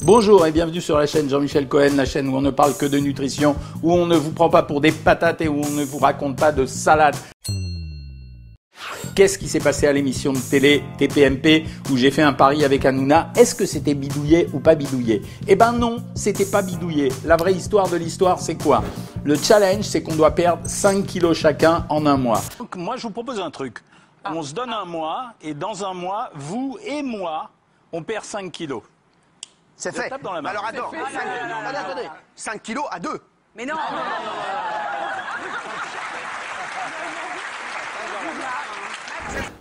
Bonjour et bienvenue sur la chaîne Jean-Michel Cohen, la chaîne où on ne parle que de nutrition, où on ne vous prend pas pour des patates et où on ne vous raconte pas de salade. Qu'est-ce qui s'est passé à l'émission de télé TPMP où j'ai fait un pari avec Hanouna? Est-ce que c'était bidouillé ou pas bidouillé? Eh ben non, c'était pas bidouillé. La vraie histoire de l'histoire, c'est quoi? Le challenge, c'est qu'on doit perdre 5 kilos chacun en un mois. Donc moi, je vous propose un truc. On se donne un mois et dans un mois, vous et moi, on perd 5 kilos. C'est fait. Tape dans la main. Alors attends, 5 kilos à 2. Mais non.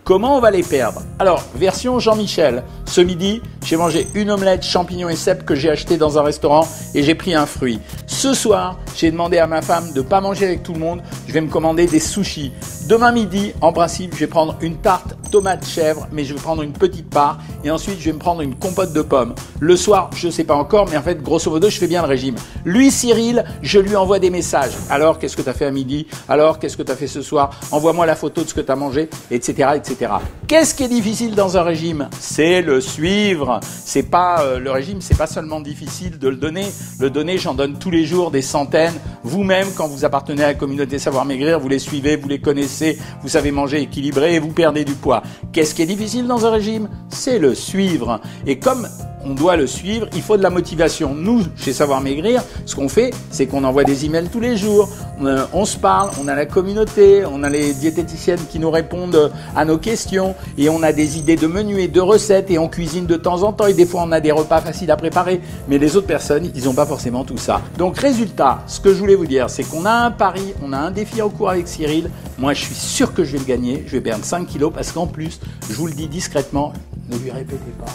Comment on va les perdre? Alors, version Jean-Michel. Ce midi, j'ai mangé une omelette champignons et cèpes que j'ai acheté dans un restaurant et j'ai pris un fruit. Ce soir, j'ai demandé à ma femme de ne pas manger avec tout le monde. Je vais me commander des sushis. Demain midi, en principe, je vais prendre une tarte tomate chèvre, mais je vais prendre une petite part. Et ensuite, je vais me prendre une compote de pommes. Le soir, je ne sais pas encore, mais en fait, grosso modo, je fais bien le régime. Lui, Cyril, je lui envoie des messages. Alors, qu'est-ce que tu as fait à midi? Alors, qu'est-ce que tu as fait ce soir? Envoie-moi la photo de ce que tu as mangé, etc., etc. Qu'est-ce qui est difficile dans un régime? C'est le suivre. C'est pas le régime, c'est pas seulement difficile de le donner. Le donner, j'en donne tous les jours des centaines. Vous-même, quand vous appartenez à la communauté Savoir Maigrir, vous les suivez, vous les connaissez, vous savez manger équilibré et vous perdez du poids. Qu'est-ce qui est difficile dans un régime? C'est le suivre. Et comme on doit le suivre, il faut de la motivation. Nous, chez Savoir Maigrir, ce qu'on fait, c'est qu'on envoie des emails tous les jours, on se parle, on a la communauté, on a les diététiciennes qui nous répondent à nos questions et on a des idées de menus et de recettes et on cuisine de temps en temps et des fois on a des repas faciles à préparer. Mais les autres personnes, ils n'ont pas forcément tout ça. Donc résultat, ce que je voulais vous dire, c'est qu'on a un pari, on a un défi en cours avec Cyril. Moi, je suis sûr que je vais le gagner. Je vais perdre 5 kilos parce qu'en plus, je vous le dis discrètement, ne lui répétez pas.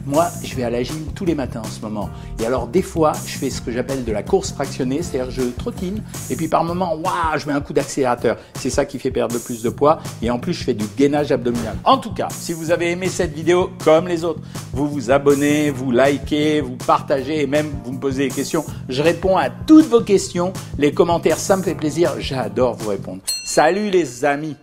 Moi, je vais à la gym tous les matins en ce moment. Et alors, des fois, je fais ce que j'appelle de la course fractionnée, c'est-à-dire je trottine, et puis par moment, waouh, je mets un coup d'accélérateur. C'est ça qui fait perdre le plus de poids, et en plus, je fais du gainage abdominal. En tout cas, si vous avez aimé cette vidéo, comme les autres, vous vous abonnez, vous likez, vous partagez, et même vous me posez des questions. Je réponds à toutes vos questions. Les commentaires, ça me fait plaisir. J'adore vous répondre. Salut les amis!